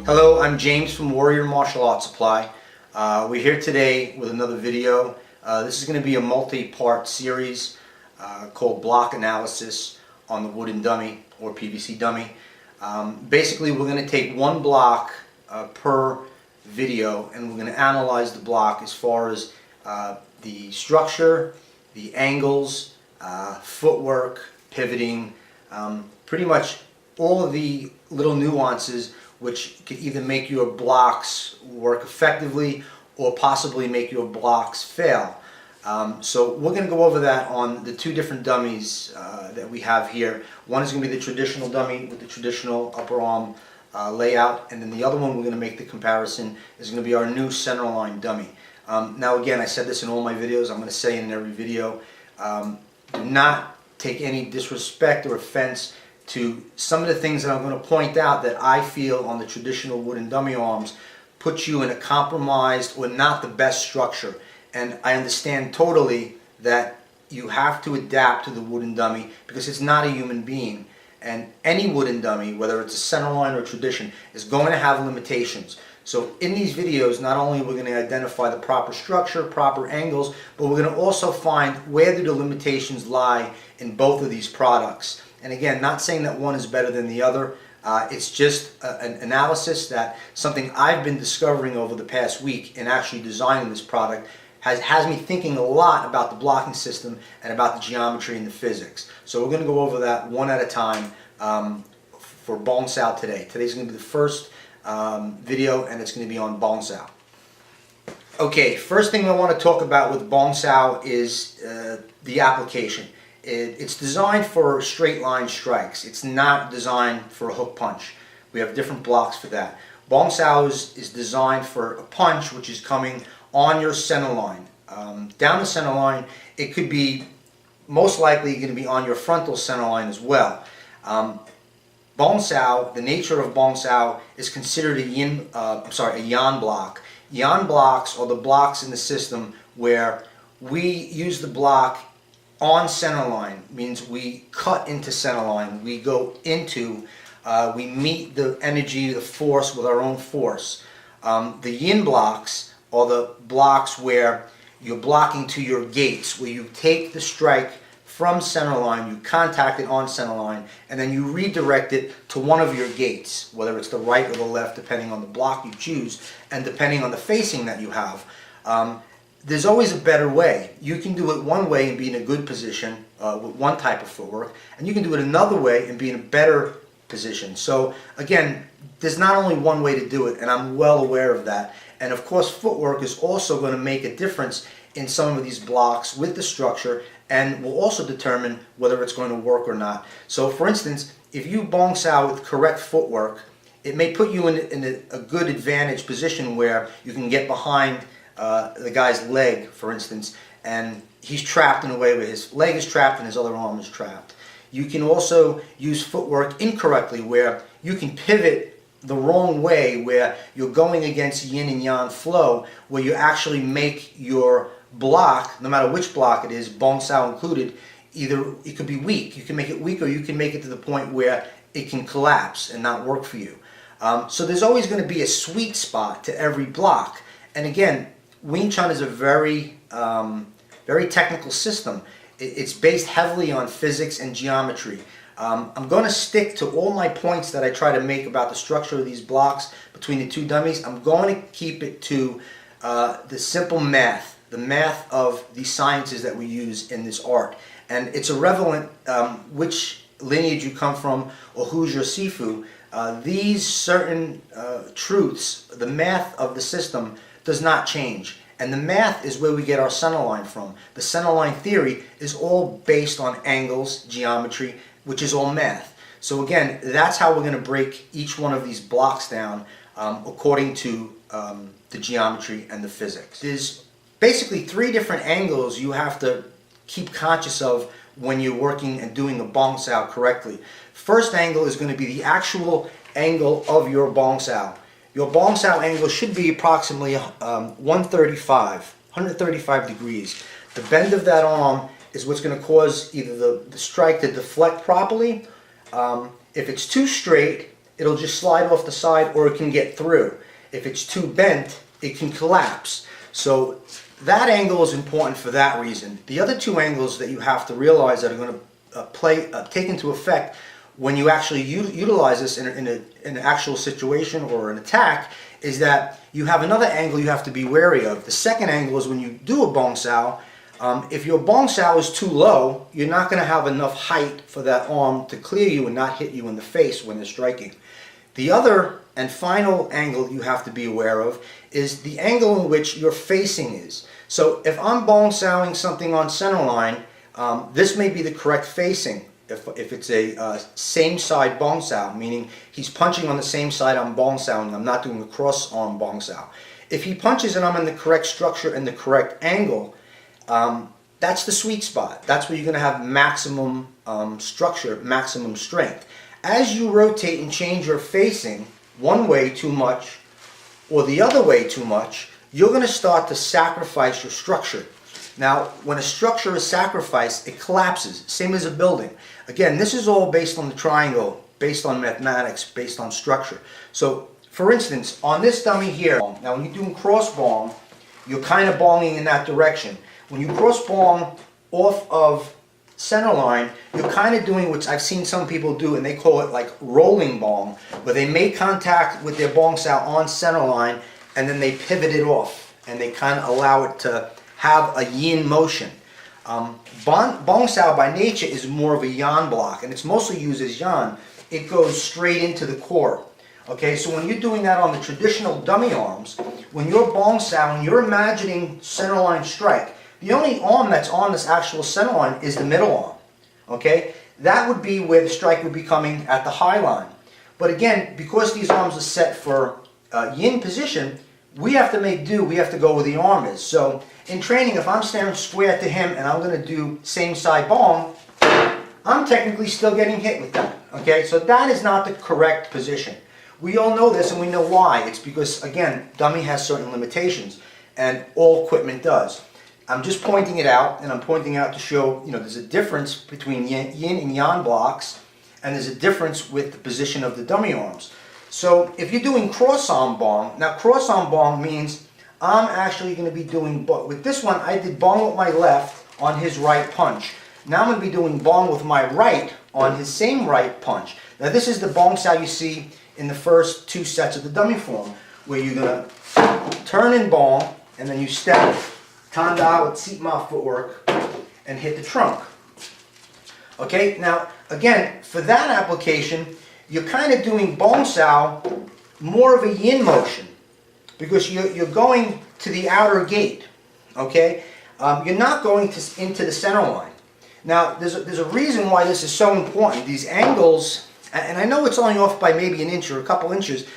Hello, I'm James from Warrior Martial Arts Supply. We're here today with another video. This is going to be a multi-part series called Block Analysis on the wooden dummy or PVC dummy. Basically, we're going to take one block per video and we're going to analyze the block as far as the structure, the angles, footwork, pivoting, pretty much all of the little nuances which could either make your blocks work effectively or possibly make your blocks fail. So we're going to go over that on the two different dummies that we have here. One is going to be the traditional dummy with the traditional upper arm layout, and then the other one we're going to make the comparison is going to be our new Centerline Dummy. Now again, I said this in all my videos, I'm going to say it in every video, do not take any disrespect or offense to some of the things that I'm going to point out that I feel on the traditional wooden dummy arms put you in a compromised or not the best structure. And I understand totally that you have to adapt to the wooden dummy because it's not a human being. And any wooden dummy, whether it's a centerline or tradition, is going to have limitations. So in these videos, not only are we going to identify the proper structure, proper angles, but we're going to also find where do the limitations lie in both of these products. And again, not saying that one is better than the other. It's just an analysis that something I've been discovering over the past week in actually designing this product has me thinking a lot about the blocking system and about the geometry and the physics. So we're going to go over that one at a time for Boang Sao today. Today's going to be the first video, and it's going to be on Boang Sao. Okay, first thing I want to talk about with Boang Sao is the application. It's designed for straight line strikes. It's not designed for a hook punch. We have different blocks for that. Boang Sao is designed for a punch which is coming on your center line. Down the center line, it could be most likely going to be on your frontal center line as well. Boang Sao, the nature of Boang Sao is considered a yan block. Yan blocks are the blocks in the system where we use the block on center line, means we cut into center line, we go into, we meet the energy, the force with our own force. The yin blocks are the blocks where you're blocking to your gates, where you take the strike from center line, you contact it on center line, and then you redirect it to one of your gates, whether it's the right or the left, depending on the block you choose, and depending on the facing that you have. There's always a better way. You can do it one way and be in a good position with one type of footwork, and you can do it another way and be in a better position. So again, there's not only one way to do it, and I'm well aware of that. And of course, footwork is also going to make a difference in some of these blocks with the structure, and will also determine whether it's going to work or not. So for instance, if you Boang Sao with correct footwork, it may put you in a good advantage position where you can get behind the guy's leg, for instance, and he's trapped in a way where his leg is trapped and his other arm is trapped. You can also use footwork incorrectly where you can pivot the wrong way, where you're going against yin and yang flow, where you actually make your block, no matter which block it is, Boang Sao included, either it could be weak, you can make it weak, or you can make it to the point where it can collapse and not work for you. So there's always going to be a sweet spot to every block. And again, Wing Chun is a very technical system. It's based heavily on physics and geometry. I'm going to stick to all my points that I try to make about the structure of these blocks between the two dummies. I'm going to keep it to the simple math, the math of the sciences that we use in this art. And it's irrelevant which lineage you come from or who's your sifu. These certain truths, the math of the system, does not change. And the math is where we get our centerline from. The centerline theory is all based on angles, geometry, which is all math. So again, that's how we're going to break each one of these blocks down according to the geometry and the physics. There's basically three different angles you have to keep conscious of when you're working and doing the Boang Sao correctly. First angle is going to be the actual angle of your Boang Sao. Your Boang Sao angle should be approximately 135 degrees. The bend of that arm is what's going to cause either the strike to deflect properly. If it's too straight, it'll just slide off the side, or it can get through. If it's too bent, it can collapse. So that angle is important for that reason. The other two angles that you have to realize that are going to take into effect when you actually utilize this in an actual situation or an attack is that you have another angle you have to be wary of. The second angle is when you do a Boang Sao. If your Boang Sao is too low, you're not going to have enough height for that arm to clear you and not hit you in the face when they're striking. The other and final angle you have to be aware of is the angle in which your facing is. So if I'm Boang Saoing something on centerline, this may be the correct facing. If it's a same side Boang Sao, meaning he's punching on the same side I'm Boang Saoing, I'm not doing a cross arm Boang Sao. If he punches and I'm in the correct structure and the correct angle, that's the sweet spot. That's where you're going to have maximum structure, maximum strength. As you rotate and change your facing one way too much or the other way too much, you're going to start to sacrifice your structure. Now, when a structure is sacrificed, it collapses, same as a building. Again, this is all based on the triangle, based on mathematics, based on structure. So, for instance, on this dummy here, now when you're doing cross bong, you're kind of bonging in that direction. When you cross bong off of center line, you're kind of doing what I've seen some people do, and they call it like rolling bong, where they make contact with their Boang Sao on center line, and then they pivot it off, and they kind of allow it to have a yin motion. Boang Sao by nature is more of a yan block, and it's mostly used as yan. It goes straight into the core. Okay, so when you're doing that on the traditional dummy arms, when you're Boang Sao and you're imagining centerline strike, the only arm that's on this actual centerline is the middle arm. Okay, that would be where the strike would be coming at the high line. But again, because these arms are set for yin position, we have to make do, we have to go where the arm is. So in training, if I'm staring square to him and I'm going to do same side bong, I'm technically still getting hit with that. Okay, so that is not the correct position. We all know this and we know why. It's because, again, dummy has certain limitations, and all equipment does. I'm just pointing it out, and I'm pointing out to show, there's a difference between yin and yang blocks, and there's a difference with the position of the dummy arms. So if you're doing cross-arm bong, now cross-arm bong means I'm actually going to be doing, with this one I did bong with my left on his right punch. Now I'm going to be doing bong with my right on his same right punch. Now this is the Boang Sao you see in the first two sets of the dummy form, where you're going to turn in bong, and then you step tanda with seat ma footwork and hit the trunk. Okay, now again, for that application, you're kind of doing Boang Sao more of a yin motion, because you're going to the outer gate. Okay, you're not going into the center line. Now there's a reason why this is so important. These angles, and I know it's only off by maybe an inch or a couple inches.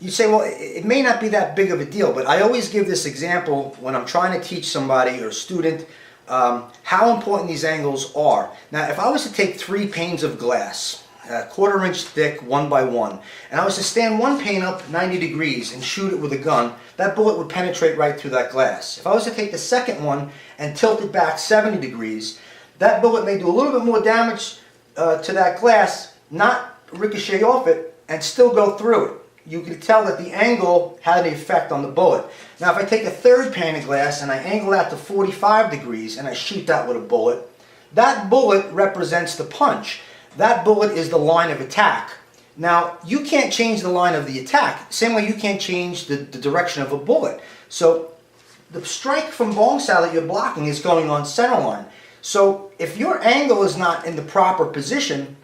You say, well, it may not be that big of a deal, but I always give this example when I'm trying to teach somebody or a student how important these angles are. Now, if I was to take 3 panes of glass, 1/4 inch thick, 1 by 1, and I was to stand one pane up 90 degrees and shoot it with a gun, that bullet would penetrate right through that glass. If I was to take the second one and tilt it back 70 degrees, that bullet may do a little bit more damage to that glass, not ricochet off it, and still go through it. You can tell that the angle had an effect on the bullet. Now if I take a third pane of glass and I angle that to 45 degrees and I shoot that with a bullet, that bullet represents the punch. That bullet is the line of attack. Now you can't change the line of the attack, same way you can't change the direction of a bullet. So the strike from Boang Sao that you're blocking is going on center line. So if your angle is not in the proper position,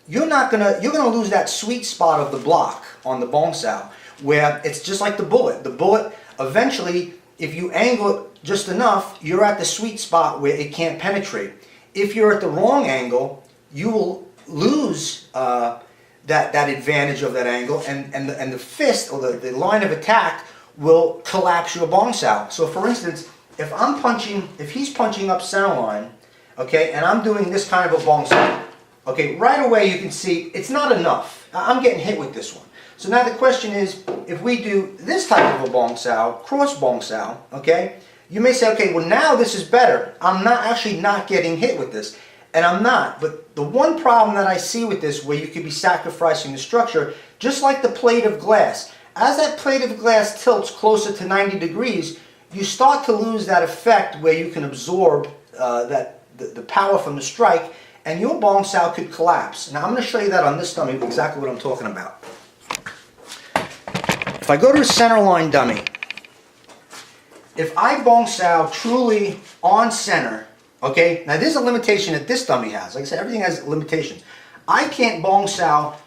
you're gonna lose that sweet spot of the block on the Boang Sao, where it's just like the bullet. The bullet, eventually, if you angle it just enough, you're at the sweet spot where it can't penetrate. If you're at the wrong angle, you will lose that advantage of that angle, and the fist or the line of attack will collapse your Boang Sao. So for instance, if he's punching up center line, okay, and I'm doing this kind of a Boang Sao, okay, right away you can see it's not enough. I'm getting hit with this one. So now the question is, if we do this type of a Boang Sao, cross Boang Sao, okay, you may say, okay, well now this is better. I'm not getting hit with this. And I'm not. But the one problem that I see with this, where you could be sacrificing the structure, just like the plate of glass, as that plate of glass tilts closer to 90 degrees, you start to lose that effect where you can absorb the power from the strike, and your Boang Sao could collapse. Now I'm going to show you that on this dummy, exactly what I'm talking about. If I go to a Centerline Dummy, if I Boang Sao truly on center, okay, now there's a limitation that this dummy has. Like I said, everything has limitations. I can't Boang Sao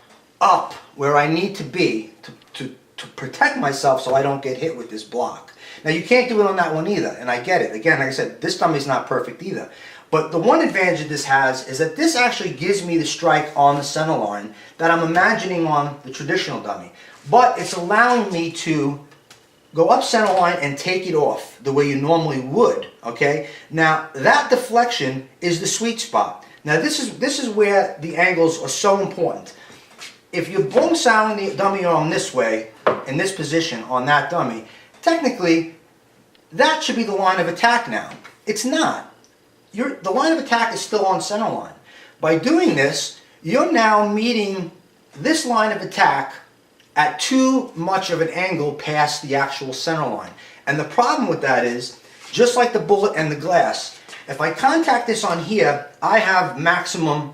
up where I need to be to protect myself so I don't get hit with this block. Now you can't do it on that one either, and I get it. Again, like I said, this dummy is not perfect either. But the one advantage that this has is that this actually gives me the strike on the center line that I'm imagining on the traditional dummy. But it's allowing me to go up center line and take it off the way you normally would, okay? Now, that deflection is the sweet spot. Now, this is where the angles are so important. If you're Boang Saoing the dummy arm this way, in this position on that dummy, technically, that should be the line of attack now. It's not. The line of attack is still on center line. By doing this, you're now meeting this line of attack at too much of an angle past the actual center line. And the problem with that is, just like the bullet and the glass, if I contact this on here, I have maximum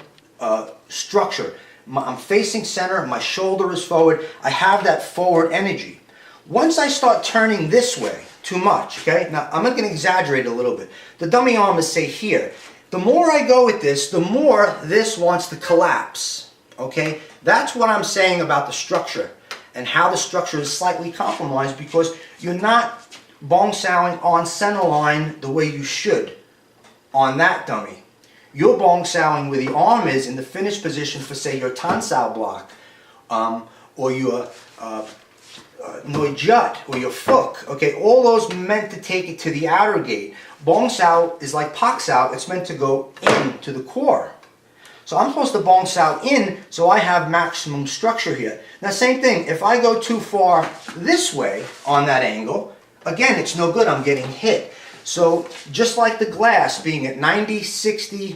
structure. I'm facing center, my shoulder is forward, I have that forward energy. Once I start turning this way too much, okay, now I'm going to exaggerate a little bit. The dummy arm is, say, here. The more I go with this, the more this wants to collapse, okay? That's what I'm saying about the structure and how the structure is slightly compromised, because you're not Boang Saoing on center line the way you should on that dummy. You're Boang Saoing where the arm is in the finished position for, say, your Tan Sao block, or your Noi Jut, or your Fook. Okay, all those meant to take it to the outer gate. Boang Sao is like Pak Sao, it's meant to go into the core. So I'm supposed to Boang Sao in, so I have maximum structure here. Now same thing, if I go too far this way on that angle, again, it's no good, I'm getting hit. So just like the glass being at 90, 60,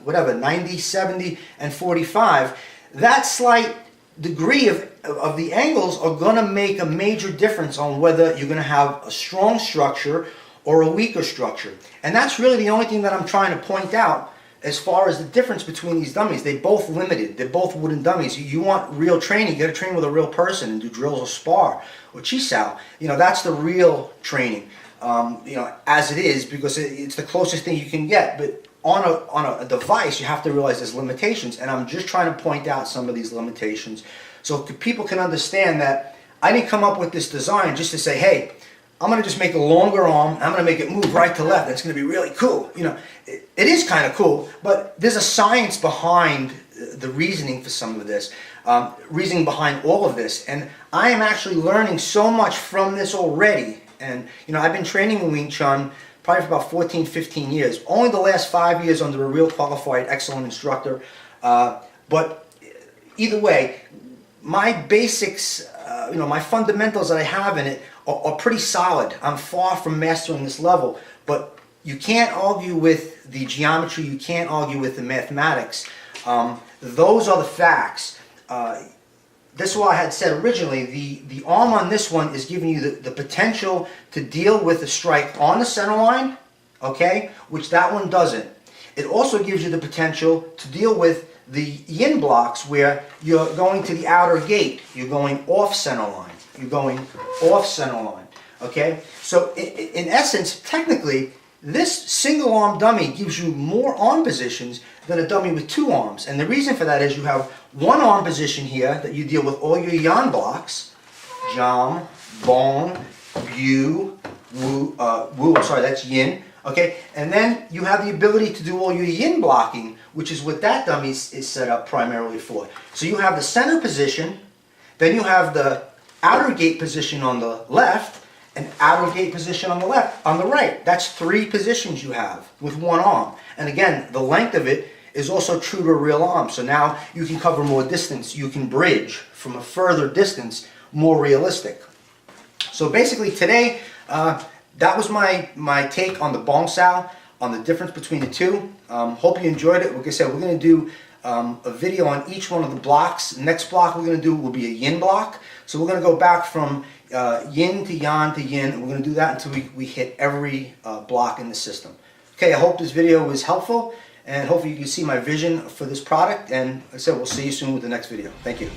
whatever, 90, 70, and 45, that slight degree of the angles are going to make a major difference on whether you're going to have a strong structure or a weaker structure. And that's really the only thing that I'm trying to point out as far as the difference between these dummies. They're both limited. They're both wooden dummies. You want real training, you got to train with a real person and do drills or spar or chi sao. You know, that's the real training. You know, as it is, because it's the closest thing you can get. But on a device, you have to realize there's limitations, and I'm just trying to point out some of these limitations so people can understand that I didn't come up with this design just to say, hey, I'm going to just make a longer arm, I'm going to make it move right to left, and it's going to be really cool. You know, it is kind of cool, but there's a science behind the reasoning for some of this, reasoning behind all of this, and I am actually learning so much from this already. And, you know, I've been training in Wing Chun probably for about 14, 15 years. Only the last 5 years under a real qualified, excellent instructor. But either way, my basics, you know, my fundamentals that I have in it are pretty solid. I'm far from mastering this level. But you can't argue with the geometry. You can't argue with the mathematics. Those are the facts. This is what I had said originally. The arm on this one is giving you the potential to deal with the strike on the center line, okay, which that one doesn't. It also gives you the potential to deal with the yin blocks where you're going to the outer gate. You're going off center line. You're going off center line, okay? So in essence, technically, this single arm dummy gives you more arm positions than a dummy with two arms. And the reason for that is you have one arm position here that you deal with all your yan blocks. Jam, Bong, Bu, Wu, sorry, that's yin. Okay, and then you have the ability to do all your yin blocking, which is what that dummy is set up primarily for. So you have the center position, then you have the outer gate position on the left, and outer gate position on the left, on the right. That's 3 positions you have with one arm. And again, the length of it is also true to a real arm. So now you can cover more distance. You can bridge from a further distance, more realistic. So basically today, that was my take on the Boang Sao. on the difference between the two. Hope you enjoyed it. Like I said, we're going to do a video on each one of the blocks. Next block we're going to do will be a yin block. So we're going to go back from yin to yang to yin, and we're going to do that until we hit every block in the system. Okay, I hope this video was helpful, and hopefully you can see my vision for this product, and like I said, we'll see you soon with the next video. Thank you.